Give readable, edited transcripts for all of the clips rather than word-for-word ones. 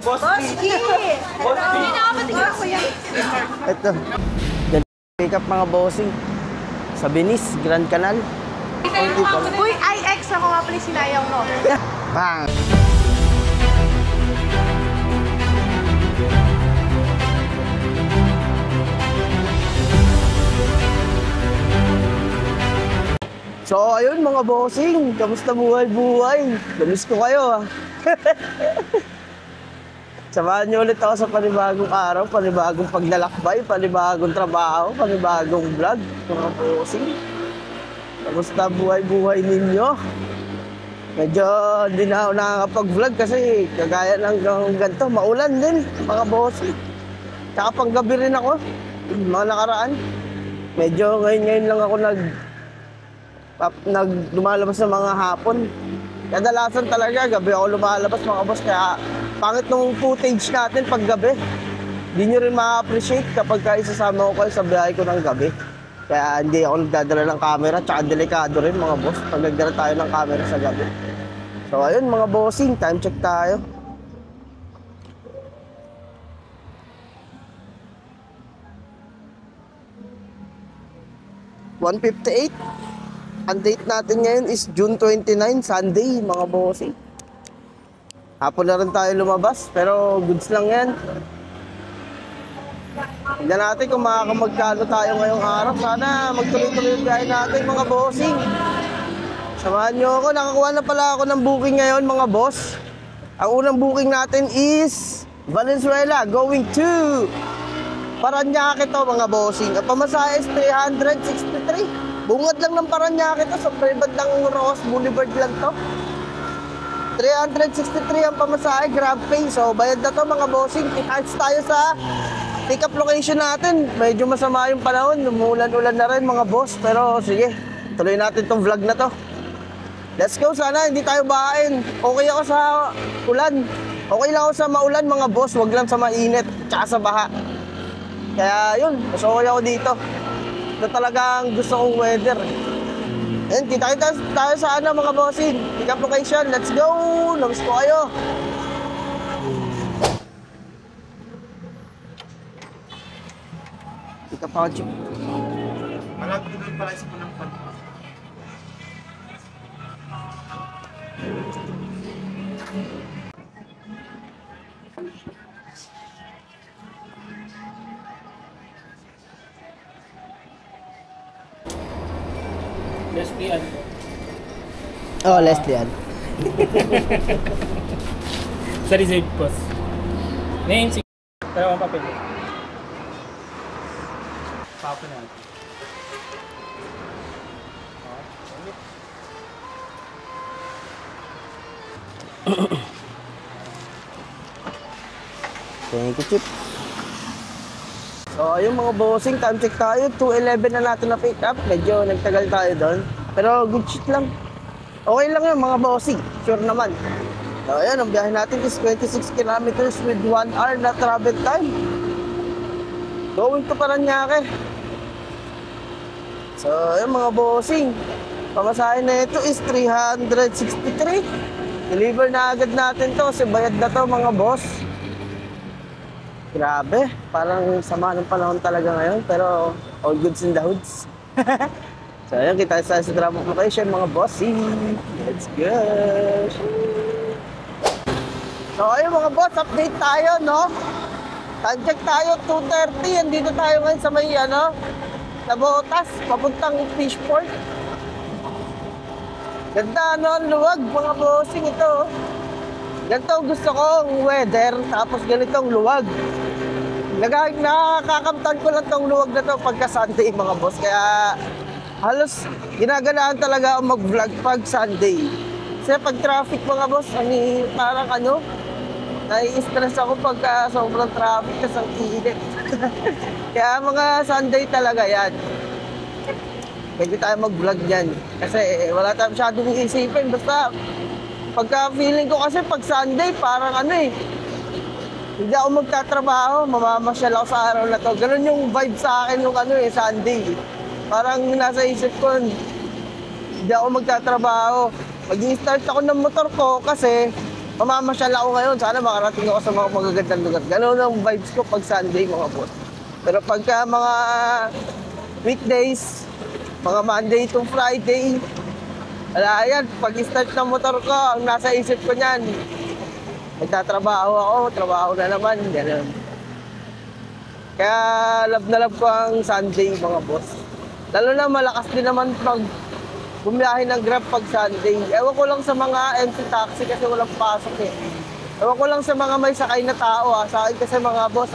Boss G! Boss G! Ito. Pick up mga bossing. Sa Venice, Grand Canal. Uy, IX ako nga pala sinayang mo. Bang! So ayun mga bossing, kamusta buhay-buhay? Namiss ko kayo ah. Samahan niyo ulit ako sa panibagong araw, panibagong paglalakbay, panibagong trabaho, panibagong vlog, mga bossing. Kamusta buhay-buhay ninyo? Medyo hindi na ako nakakapag-vlog kasi kagaya ng ganito, maulan din, mga bossing. Tsaka panggabi rin ako, mga nakaraan. Medyo ngayon lang ako lumalabas sa mga hapon. Kadalasan talaga, gabi ako lumalabas mga boss. Kaya pangit nung footage natin pag gabi. Hindi nyo rin ma-appreciate kapag isasama ko kayo sa biyahe ko ng gabi. Kaya hindi ako nagdadala ng camera. Tsaka delikado rin mga boss pag nagdala tayo ng camera sa gabi. So ayun mga bossing, time check tayo. $1:58. Ang date natin ngayon is June 29, Sunday, mga bossing. Hapon na rin tayo lumabas, pero goods lang yan. Tignan natin kung makakamagkano tayo ngayong araw. Sana magtuloy-tuloy yung biyahe natin, mga bossing. Samahan nyo ako. Nakakuha na pala ako ng booking ngayon, mga boss. Ang unang booking natin is Valenzuela, going to Parañaque to, mga bossing. Ang pamasahe is 363. Bungad lang ng Parañaque to, sa private ng Ross Boulevard lang to. 363 ang pamasahe, grab pay. So bayad na to mga bossing. Pick-outs tayo sa pick-up location natin. Medyo masama yung panahon, umulan-ulan na rin mga boss. Pero sige, tuloy natin tong vlog na to. Let's go, sana hindi tayo bahain. Okay ako sa ulan. Okay lang ako sa maulan mga boss, wag lang sa mainit, tsaka sa baha. Kaya yun, mas okay ako dito. Ito talagang gusto kong weather. Ayun, kita-kita tayo sa mga bossing. Pick up location, let's go! Namiss ko kayo. Pick up ako, chip. Malagi doon pala isa po ng pan. Lesbian. Oh, lesbian. Sa reserve post. Name, si... Pero ang papel. Papa na. Thank you, chip. So ayun mga bossing, time check tayo. 2:11 na natin na pick up. Medyo nagtagal tayo doon. Pero good shit lang. Okay lang yun mga bossing. Sure naman. So ayun, ang biyahe natin is 26 kilometers with 1 hour na travel time. Going to Parañaque. So ayun mga bossing, pamasahe na ito is 363. Deliver na agad natin to kasi bayad na to mga boss. Grabe, parang sama ng panahon talaga ngayon, pero all goods in the hoods. So ayun, kita sa drop location mga bossing. Let's go! So ayun mga boss, update tayo, no? Time check tayo, 2:30. Andito tayo ngayon sa may, Nabotas, papuntang Fishport. Ganda, no? Luwag, mga bossing ito. Ganito gusto kong weather, tapos ganitong luwag. Nakakamtan ko lang tong luwag na to pagka Sunday, mga boss. Kaya halos ginaganahan talaga ang mag-vlog pag Sunday. Kasi pag traffic, mga boss, parang nai-stress ako pagka sobrang traffic kasi ang init. Kaya mga Sunday talaga yan. Pwede tayo mag-vlog dyan. Kasi wala tayong masyadong iisipin. Basta pagka feeling ko kasi pag Sunday, parang hindi ako magtatrabaho, mamamasyal ako sa araw na to. Ganun yung vibe sa akin yung Sunday. Parang nasa isip ko, hindi ako magtatrabaho. Mag-i-start ako ng motor ko kasi mamamasyal ako ngayon. Sana makarating ako sa mga magagandang lugar. Ganun ang vibes ko pag Sunday, mga boss. Pero pagka mga weekdays, mga Monday to Friday, wala yan. Pag start ng motor ko, ang nasa isip ko niyan, magtatrabaho ako, trabaho na naman, gano'n. Kaya love na love ko ang Sunday, mga boss. Lalo na malakas din naman pag bumiyahe ng Grab pag Sunday. Ewan ko lang sa mga MC taxi kasi walang pasok eh. Ewan ko lang sa mga may sakay na tao Sa akin kasi mga boss,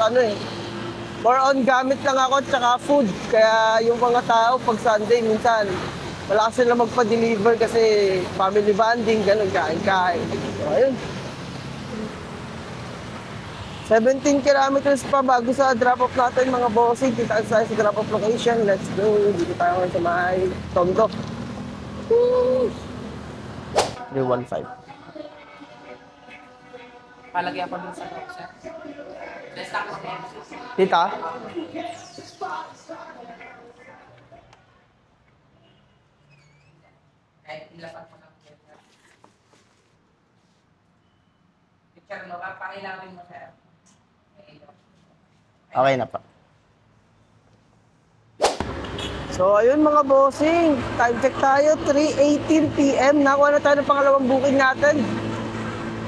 more on gamit lang ako tsaka food. Kaya yung mga tao pag Sunday minsan, malakas sila magpa-deliver kasi family bonding, gano'n, kain-kain. So, ayun. 17 kilometers pa bago sa drop-off natin, mga bossing. Kita tayo sa drop-off location. Let's go. Dito tayo sa may Tondo. 315. Palagyan ko dun sa box, sir. Desktop ko na. Tita? Kahit ilapat ko na. Picture mo ba? Pakilawin mo, sir. Okay na pa. So, ayun mga bossing. Time check tayo, 3:18 PM. Nakuha na tayo ng pangalawang booking natin.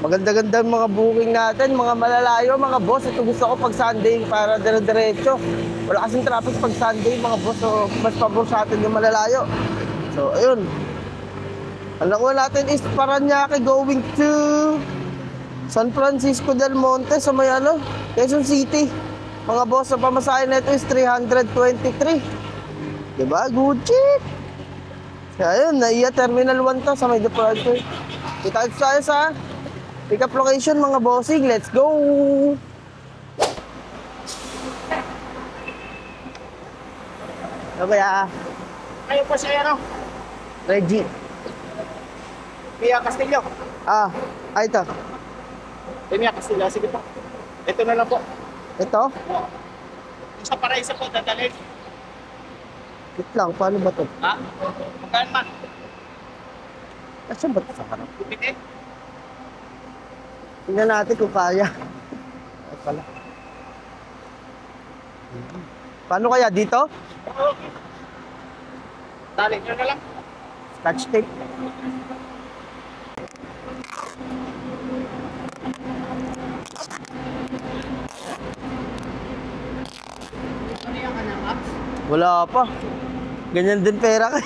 Maganda-ganda mga booking natin, mga malalayo, mga boss. Ito gusto ko pag Sunday para dire-diretso. Wala kasing traffic pag Sunday, mga boss. So, mas pabor sa atin yung malalayo. So, ayun. Ang nakuha natin is Parañaque going to San Francisco del Monte sa may Quezon City. Mga boss, sa pamasahe na ito is 323. Diba? Good shit! Kaya yun, naiya Terminal 1 to sa may departure. Kita tayo sa pick-up location, mga bossing. Let's go! Ano kaya? Kayo po siya, Reggie. Mia Castillo. Ito. Mia Castillo, sige po. Ito na lang po. Ito? Sa Paraíso po, dadalhin. Wait lang, paano ba ito? Ha? Magkaan man. Kasi ba ito sa harap? Piti. Tingnan natin kung kaya. Ay pala. Paano kaya dito? Oo. Dali nyo na lang. Scotch tape. Ano yung kanang apps? Wala pa. Ganyan din pera ka.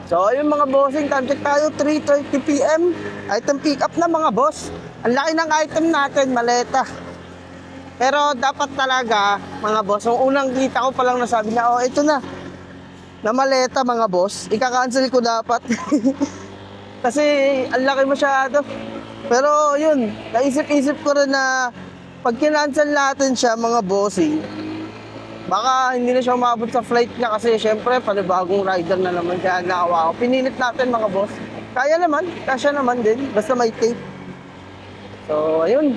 So, ayun mga bossing, time check tayo, 3:30 PM. Item pick up na mga boss. Ang laki ng item natin, maleta. Pero dapat talaga, mga boss, yung unang kita ko palang nasabi na, ito na. Na maleta, mga boss. Ika-cancel ko dapat. Kasi ang laki masyado. Pero yun, naisip-isip ko rin na pag kinancel natin siya, mga bossing, baka hindi na siya umabot sa flight niya kasi syempre panibagong rider na naman kaya nakawa ko. Pinilit natin mga boss. Kaya naman, kasya naman din, basta may tape. So, ayun.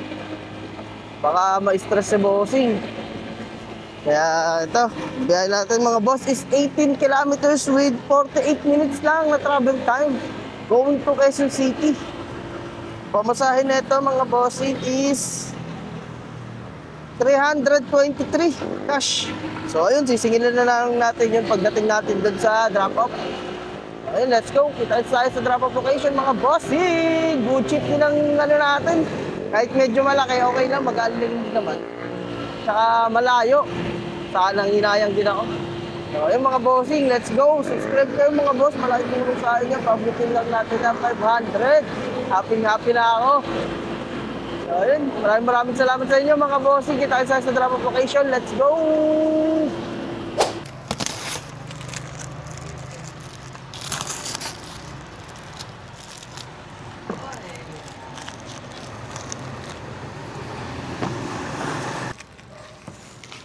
Baka ma-stress si bossing. Kaya ito, biyahe natin mga boss is 18 kilometers with 48 minutes lang na travel time. Going to Quezon City. Pamasahe na ito mga bossing is 323 cash. So ayun, sisingilin na lang natin yun pagdating natin doon sa drop-off. Ayun, let's go. Kita tayo sa drop-off location mga bossing. Good shit din ang natin. Kahit medyo malaki, okay lang. Mag-alin din naman. Tsaka malayo. Saka nang hinayang din ako. So ayun mga bossing, let's go. Subscribe kayo mga boss. Malaking tulong sa inyo. Pabutin lang natin ng 500. Happy na ako. So, ayun. Maraming salamat sa inyo mga bossing. Kita tayo sa drop-off location. Let's go!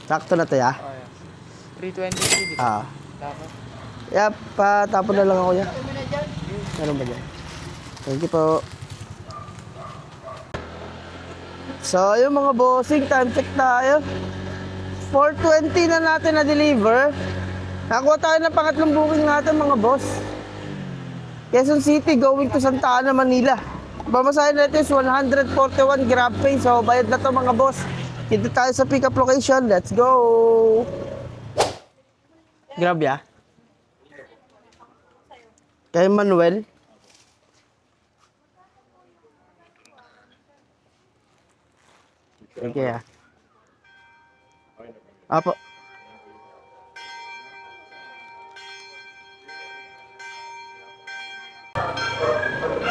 Sakto na to, ya? Oh, yeah. 323, di ba? Ah. Tapos? Patapon na lang ako, ya. Ano ba dyan? Thank you po. So, yung mga bossing, time check tayo. 4:20 na natin na-deliver. Nakakuha tayo ng pangatlong booking natin, mga boss. Quezon City going to Santa Ana, Manila. Pamasahin natin is 141 grab pay. So, bayad na to, mga boss. Dito tayo sa pick-up location. Let's go! Grab ya? Kay Manuel. Okay ya. Apo.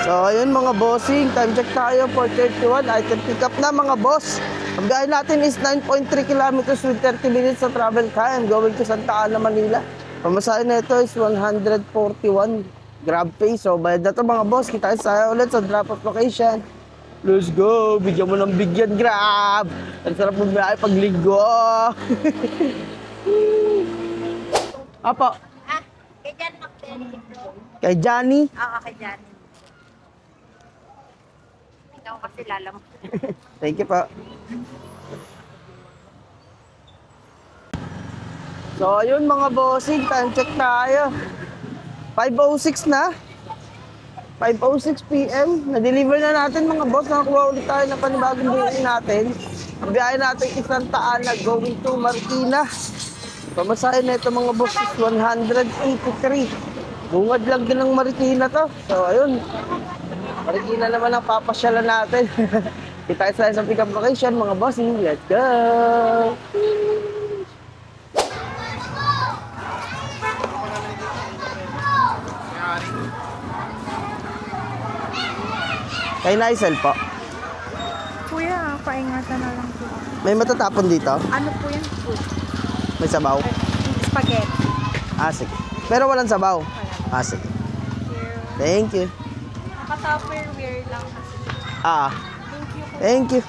So, ayun mga bossing. Time check tayo, 4:31. Item pick up na mga boss. Ang biyahe natin is 9.3 kilometers with 30 minutes sa travel time. Going to Santa Ana, Manila. Pamasahin na ito is 141 grab pay. So, bayad na ito mga boss. Kita tayo ulit sa drop-off location. Let's go! Bigyan mo ng bigyan, grab! Ang sarap mo biyahe pag linggo. Apo. Kay Jan Macdeli. Kay Johnny. Oo, kay Jan. Ikaw kasi lalam. Thank you po. So, ayun mga bossing, time check tayo. 5:06 na. 5:06 PM. Na-deliver na natin mga boss. Nakakuha ulit tayo ng panibagong booking natin. Ang biyahe natin is Santa Ana going to Marikina. Pamasahin na ito mga boss is 183. Bungad lang din ng Marikina to. So, ayun. Marikina naman ang papasyalan natin. Kita tayo sa pick-up location mga bossing. Let's go! Kay Naisel po. Kuya, paingatan na lang po. May matatapon dito? Ano po yan? May sabaw? Spaghetti. Ah, sige. Pero walang sabaw? Ah, sige. Thank you. Naka-tupperware lang kasi. Ah, Thank you po. thank you.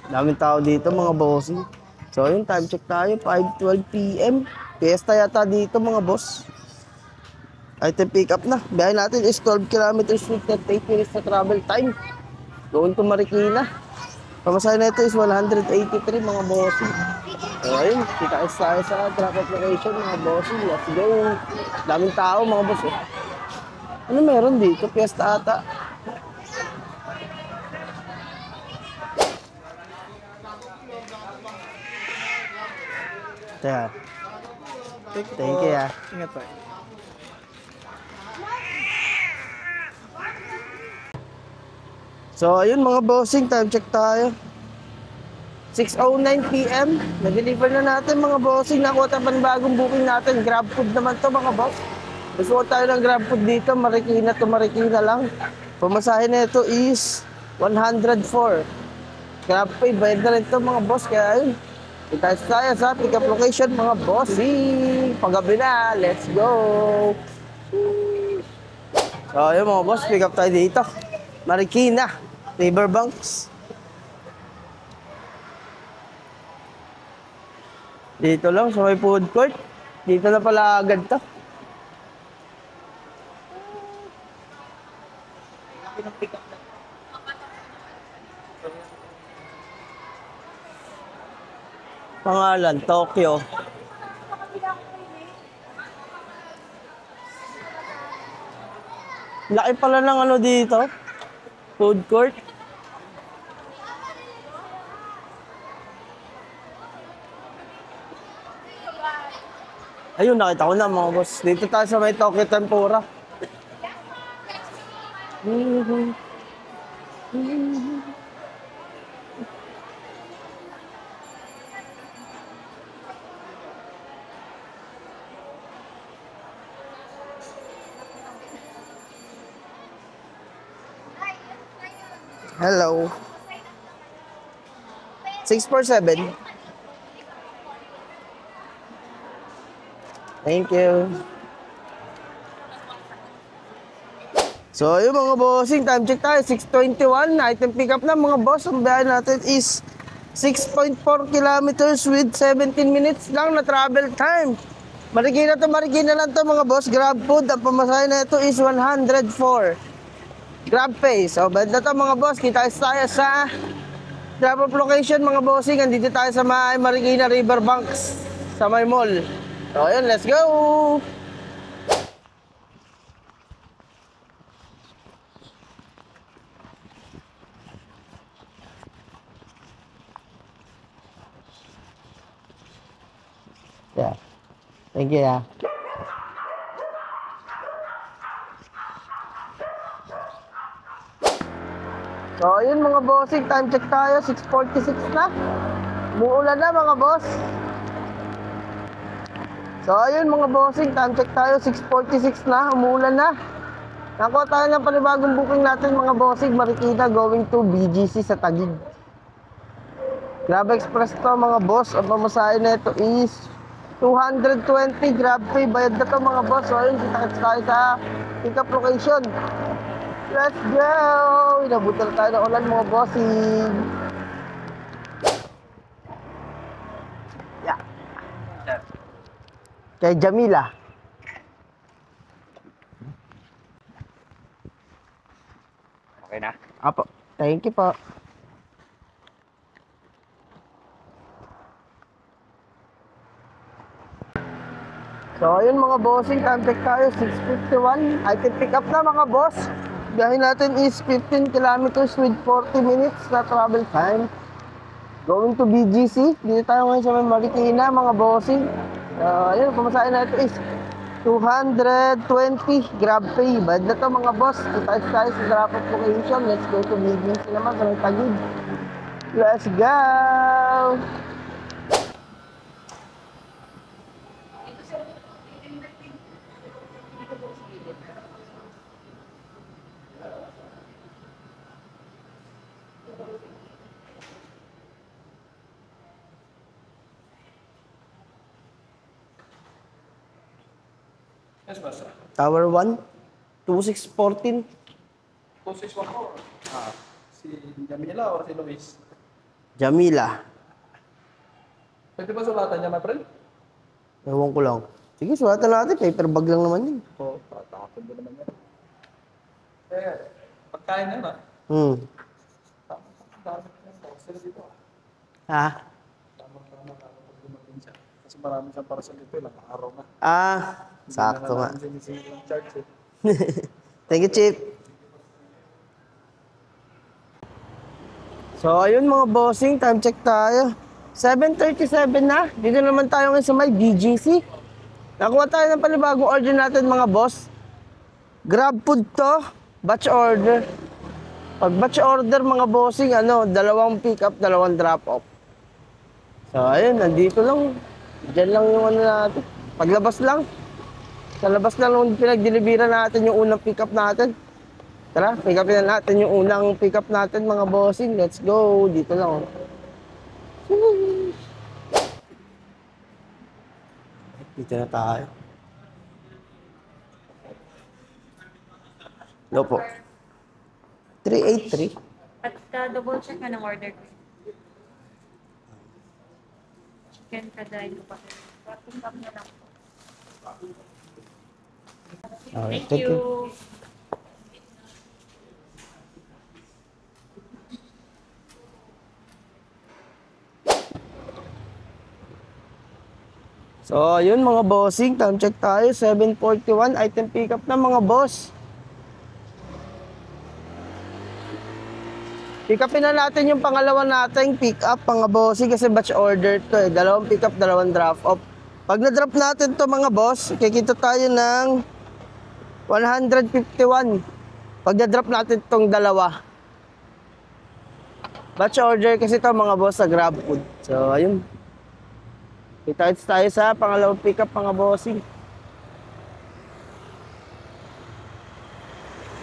Daming tao dito mga bossing. So yun, time check tayo, 5:12 PM. Fiesta yata dito mga boss. Item pick up na. Biyahe natin is 12 kilometers with 38 minutes na travel time. Going to Marikina. Pamasahin na ito is 183 mga bossing. So ayun, kita tayo sa drop-off location mga bossing. Let's go. Daming tao mga boss. Ano meron dito? Fiesta ata. Teka. Thank you ya. Ingat po. So, ayun mga bossing, time check tayo. 6:09 PM. Na-deliver na natin mga bossing. Nakuha tayo bagong booking natin. Grab food naman to mga boss. Gusto tayo ng grab food dito. Marikina to Marikina lang. Pamasahin na ito is 104. Grab pay. Bayad na rin to mga boss. Kaya ayun. Kita tayo sa pick-up location mga bossing. Paggabi na. Let's go. So, ayun mga boss. Pick up tayo dito. Marikina. Riverbanks. Dito lang sa may food court. Dito na pala agad to. Pangalan, Tokyo. Laki pala ng ano dito. Food court. Ayun, nakita ko na mga boss. Dito tayo sa may Tokyo Tempura. Hello. 647. Thank you. So, yung mga bossing, time check tayo, 6:21. Item pick up na mga boss. Ang biyahe natin is 6.4 kilometers with 17 minutes lang na travel time. Marikina lang to mga boss. Grab food, ang pamasahe na ito is 104. Grab pay. So, bad na to mga boss. Kita tayo sa drop-off location mga bossing. Andito tayo sa Marikina Riverbanks sa may mall. So, ayun, let's go! Yeah. Thank you, yeah. So, ayun mga bossing, time check tayo, 6:46 na. Umuulan na mga boss. So, ayun mga bossing, time check tayo, 6:46 na, umuulan na. Nakuha tayo ng panibagong booking natin mga bossing, Marikina going to BGC sa Taguig. Grab Express to mga boss, ang pamasahe na ito is 220 Grab pay, bayad na to mga boss. So, ayun, kita-kits tayo sa pick-up location. Let's go! Inabutan tayo ng ulan mga bossing. Yeah. Kay Jamila. Okay na? Apo. Thank you po. So, ayun mga bossing, time check tayo, 6:51. I can pick up na mga boss. Biyahe natin is 15 kilometers with 40 minutes na travel time. Going to BGC. Dito tayo ngayon sa Marikina, mga bossing. Ayun, pamasahe na ito is 220 Grab pay. Bad na to mga boss. Kita tayo sa drop-off location. Let's go to BGC naman sa Taguig. Let's go! Yes, boss. Tower 1, 2614. 2614. Si Jamila o si Luis? Jamila. Pwede ba sulatan niya, my friend? Ewan ko lang. Sige, sulatan natin. Paper bag lang naman yun. Oo, tatakapin din naman yan. Pagkain yan, ha? Dami sila dito. Ha? Tama pag dumating siya. Kasi marami siyang parcel dito, ilang araw na. Sakto nga. Hindi na namin sinisingil ang charge, eh. Thank you, Chief. So, ayun mga bossing, time check tayo. 7:37 na. Dito naman tayo ngayon sa may BGC. Nakuha tayo ng panibagong order natin mga boss. Grab food to. Batch order. Pag batch order mga bossing, dalawang pick up, dalawang drop off. So, ayun, nandito lang. Diyan lang yung natin. Paglabas lang. Sa labas lang nung pinag-delivera natin yung unang pick up natin. Tara, pick up na natin yung unang pick up natin mga bossing. Let's go. Dito lang. Dito na tayo. Hello po. 383. At double check ka ng order ko. Chicken kadain ko pa. Pick up na lang po. Alright, Thank you. So, yun mga bossing. Time check tayo. 7:41. Item pick up na mga boss. Pick upin na natin yung pangalawa nating pick up mga bossing kasi batch order to eh. Dalawang pick up, dalawang drop off. Pag na-drop natin to mga boss, kikita tayo ng 151. Pag na-drop natin tong dalawa. Batch order kasi to mga boss sa Grab Food. So, ayun. Kita tayo sa pangalawang pick up mga bossing.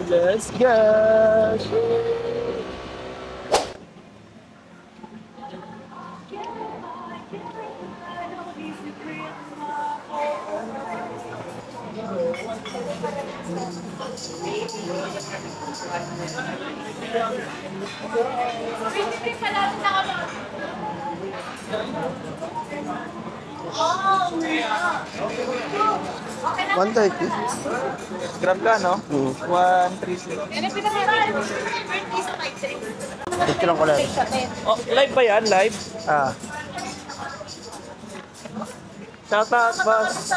Let's go! $130. Grab ka, no? 136. Picture ko lang. Oh, live ba yan? Live? Ah. Shoutout, boss.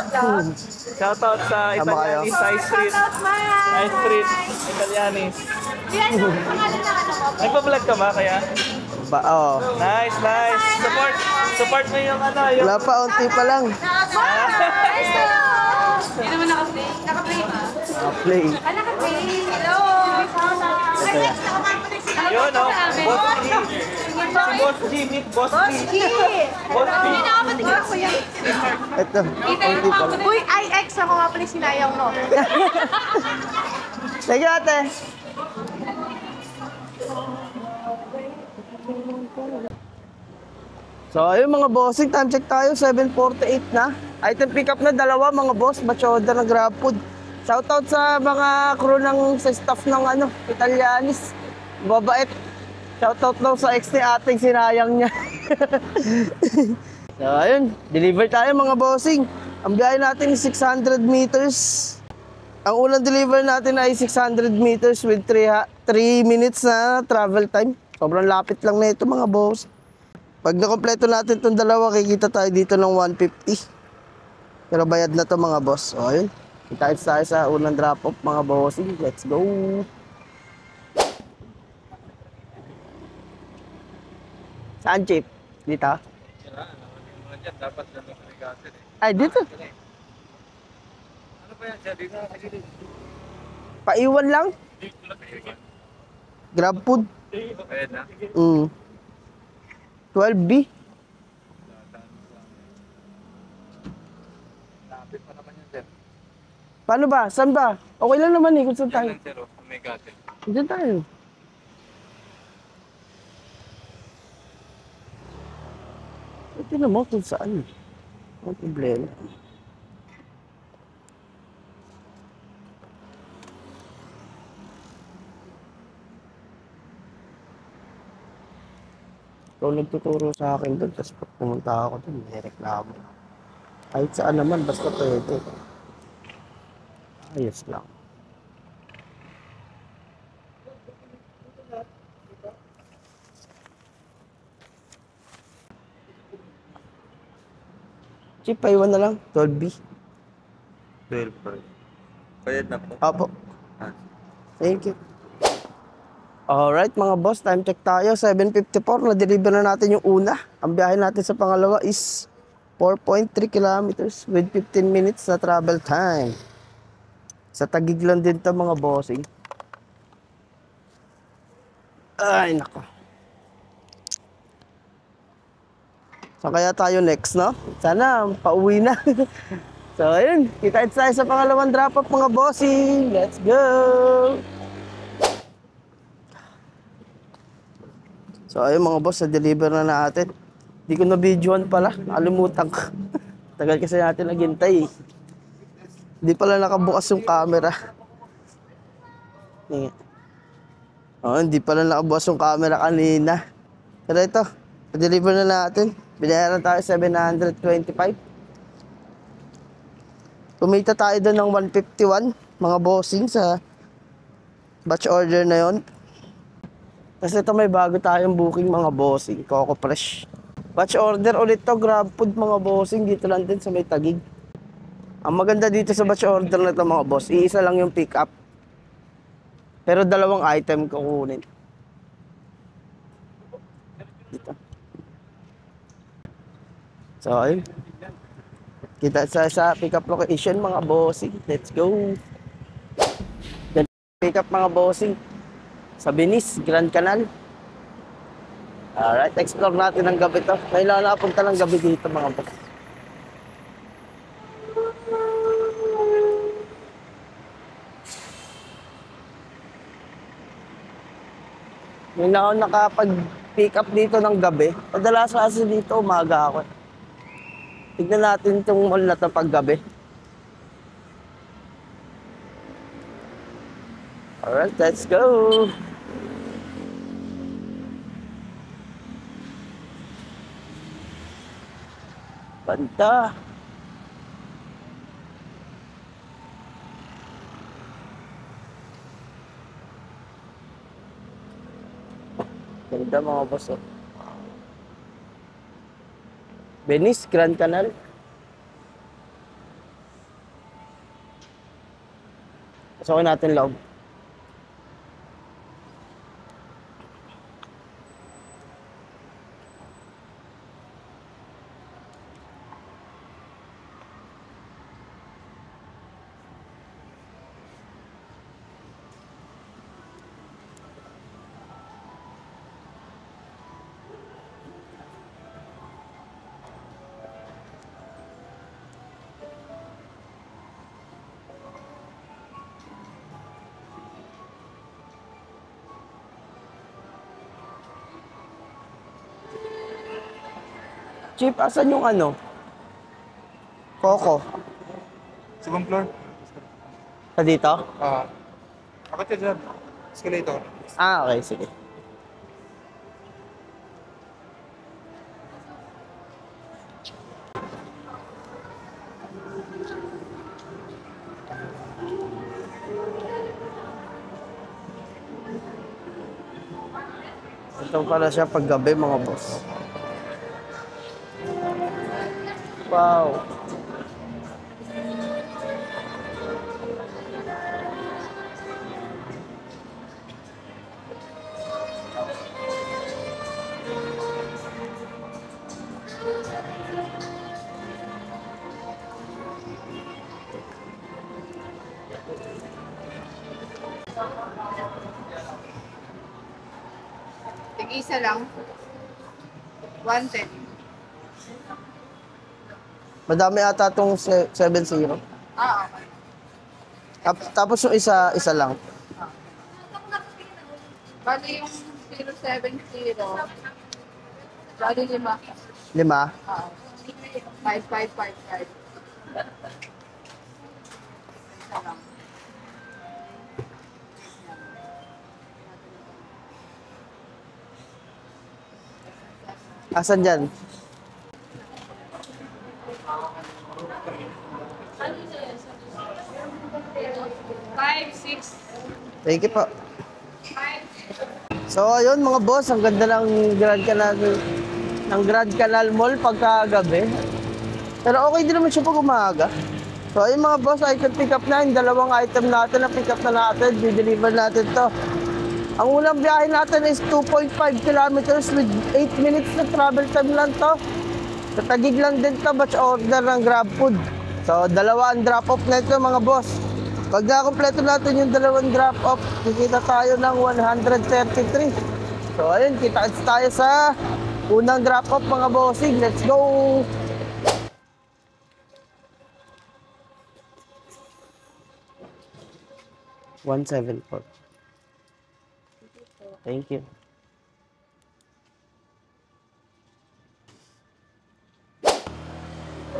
Shoutout sa Tama kayo. Italianis High Street. High Street, Italianis. Nagpa-vlog ka ba kaya? Oo. Nice, nice. Support mo yung ano, yung... Wala pa, unti pa lang. Hindi naman naka-play. Naka-play ba? Play. Naka-play. Hello! Ito yan. Yun, no? Boss G. Si Boss G, meet Boss G. Boss G. Hindi nakapatigil ako yan. Ito, unti pa lang. Uy, IX ako nga pala sinayang, no? Sige ate. So ayun mga bossing, time check tayo, 7:48 na. Item pick up na dalawa mga boss, batch order ng GrabFood. Shoutout sa mga crew sa staff ng Italianis. Babait. Shoutout daw sa ex ni ating sinayang niya. So ayun, deliver tayo mga bossing. Ang biyahe natin is 600 meters. Ang unang deliver natin ay 600 meters with 3 minutes na travel time. Sobrang lapit lang na ito mga boss. Pag nakompleto natin itong dalawa, kikita tayo dito ng 150. Pero bayad na to mga boss. O ayun, kita tayo sa unang drop off mga bossing. Let's go! Saan chip? Dito? Ay, dito. Paiwan lang? GrabFood. 12B. Paano ba? Saan ba? Okay lang naman kung saan tayo. Diyan tayo. Ito na mo kung saan. Ang problema. Ikaw nagtuturo sa akin doon, tapos pag pumunta ako doon, may reklamo. Kahit saan naman, basta pwede. Ayos lang. Chip, paiwan na lang. 12B. 12 per. Bayad na po. Apo. Thank you. Alright mga boss, time check tayo. 7:54, na-deliver na natin yung una. Ang biyahe natin sa pangalawa is 4.3 kilometers with 15 minutes na travel time. Sa Taguig lang din to mga bossing. Ay, nako. So kaya tayo next, no? Sana pauwi na. So ayun, kita tayo sa pangalawang drop-off mga bossing. Let's go! So ayun mga boss, na-deliver na natin. Hindi ko na-videoan pala, nakalimutan ko. Tagal kasi natin naghintay eh. Hindi pala nakabukas yung camera. Oh, hindi pala nakabukas yung camera kanina. Pero ito, na-deliver na natin. Binayaran tayo 725. Kumita tayo doon ng 151, mga bossing sa batch order na yon. Kasi ito may bago tayong booking mga bossing, Coco Fresh. Batch order ulit to, GrabFood mga bossing, dito lang din sa may Taguig. Ang maganda dito sa batch order na to mga boss, iisa lang yung pick up. Pero dalawang item kukunin. Dito. So ayun. Kita sa pick up location mga bossing, let's go. Then pick up mga bossing sa Venice, Grand Canal. Alright, explore natin ang gabi to. May lalapunta ng gabi dito mga boss. May nakapag-pick up dito ng gabi. Madalas kasi dito umaga ako. Tignan natin itong mall na ito pag-gabi. Alright, let's go! Banta. Ganda mga boss. Oh. Venice, Grand Canal. Pasokin natin loob. Chip, asan yung ano? Coco. Second floor? Sa dito? Akit ka dyan. Escalator. Ah, okay. Sige. Ito pala siya paggabi mga boss. Wow. Tig-isa lang. 110. Madami ata itong 7-0. Ah, okay. Tapos yung isa lang. Bali yung 070. Bali 5. 5. Ah, 5555. Isa lang. Asan dyan? Five, six, Thank you po. five. So ayun mga boss, ang ganda ng Grand Canal Mall pagkagabi. Pero okay din naman siya pag umaga. So ayun mga boss, item pick up na. Yung dalawang item natin na pick up na natin. Di-deliver natin to. Ang unang biyahe natin is 2.5 kilometers with 8 minutes na travel time lang to. Sa Taguig lang din to, batch order ng Grab Food. So dalawa ang drop off na ito mga boss. Pag nakompleto natin yung dalawang drop off, kikita tayo ng 133. So ayun, kita tayo sa unang drop off mga bossing. Let's go! $174. Thank you.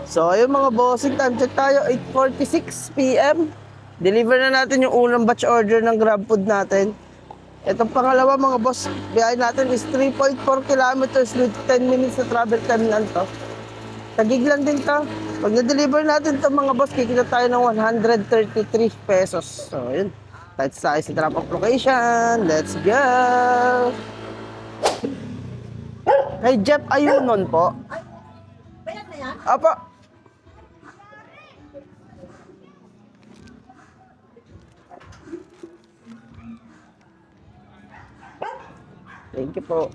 So ayun mga bossing, time check tayo, 8:46 PM. Deliver na natin yung unang batch order ng Grab Food natin. Itong pangalawa mga boss, biyahe natin is 3.4 kilometers with 10 minutes na travel time lang to. Taguig lang din to. Pag na-deliver natin to mga boss, kikita tayo ng 133 pesos. So yun, tayo sa drop-off location. Let's go! Hey Jeff, ayunon po. Bayad na yan? Apa? Thank you po.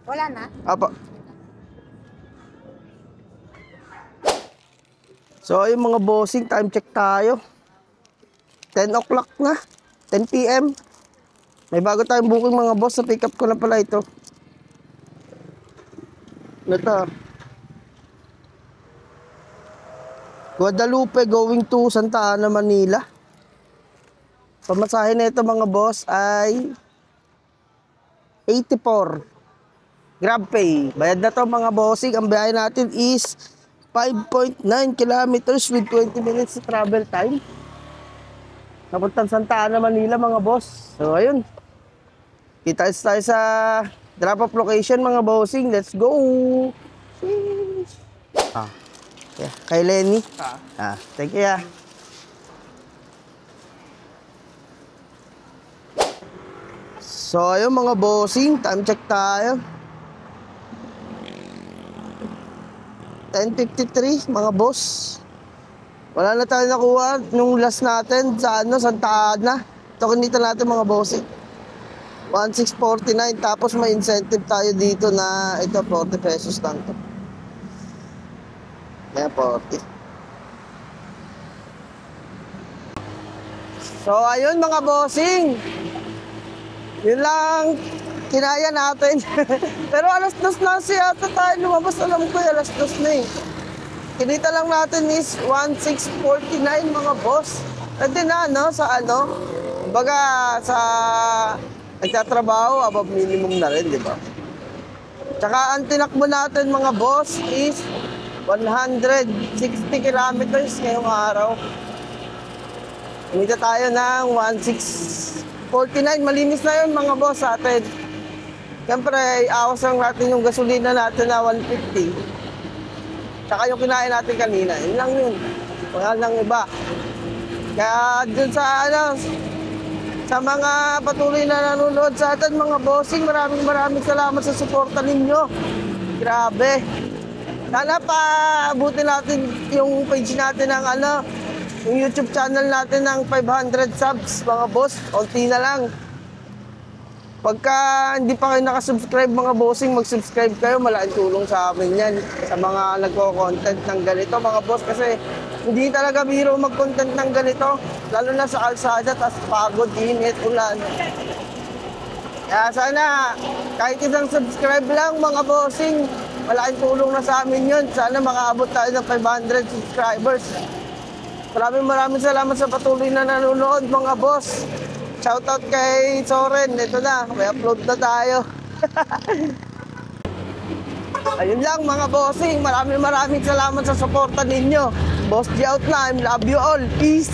Wala na? Apa? So, yung mga bossing, time check tayo. 10 o'clock na. 10 PM. May bago tayong booking mga boss. Sa pick up ko na pala ito. Ito. Guadalupe going to Santa Ana, Manila. Pamasahe na ito mga boss ay 84. GrabPay. Bayad na to mga bossing. Ang biyahe natin is 5.9 kilometers with 20 minutes travel time. Napuntang Santa Ana, Manila mga boss. So ayun. Kita tayo sa drop-off location mga bossing. Let's go! Sheesh. Yeah. Kay Lenny. Thank you, ah. So, ayun mga bossing, time check tayo. 10:53, mga boss. Wala na tayo nakuha nung last natin sa Santa Ana. Ito kinita natin mga bossing. 1649, tapos may incentive tayo dito na ito 40 pesos lang to. Kaya 40. So, ayun mga bossing. Yun lang kinaya natin. Pero alas 2 na siya tayo lumabas. Alam ko alas 2 na eh. Kinita lang natin is 1649 mga boss. Pwede na sa baga sa nagtatrabaho, above minimum na rin, di ba? Tsaka ang tinakbo natin mga boss is 160 kilometers ngayong araw. Kinita tayo ng 1649. Malinis na yun mga boss sa atin. Siyempre, awas lang natin yung gasolina natin na 150. Tsaka yung kinain natin kanina, yun lang yun. Wala nang iba. Kaya dun sa sa mga patuloy na nanonood sa atin mga bossing, maraming salamat sa suporta ninyo. Grabe. Sana paabutin natin yung page natin ng yung YouTube channel natin ng 500 subs mga boss. Konti na lang. Pagka hindi pa kayo nakasubscribe mga bossing, mag-subscribe kayo. Malaking tulong sa amin yan. Sa mga nagko-content ng ganito mga boss. Kasi hindi talaga biro mag-content ng ganito. Lalo na sa kalsada, tas pagod, init, ulan. Kaya sana, kahit isang subscribe lang mga bossing, malaking tulong na sa amin yun. Sana makaabot tayo ng 500 subscribers. Maraming salamat sa patuloy na nanonood mga boss. Shoutout kay Soren. Ito na, may upload na tayo. Ayun lang mga bossing. Maraming salamat sa suporta ninyo. Boss G out na. I love you all. Peace.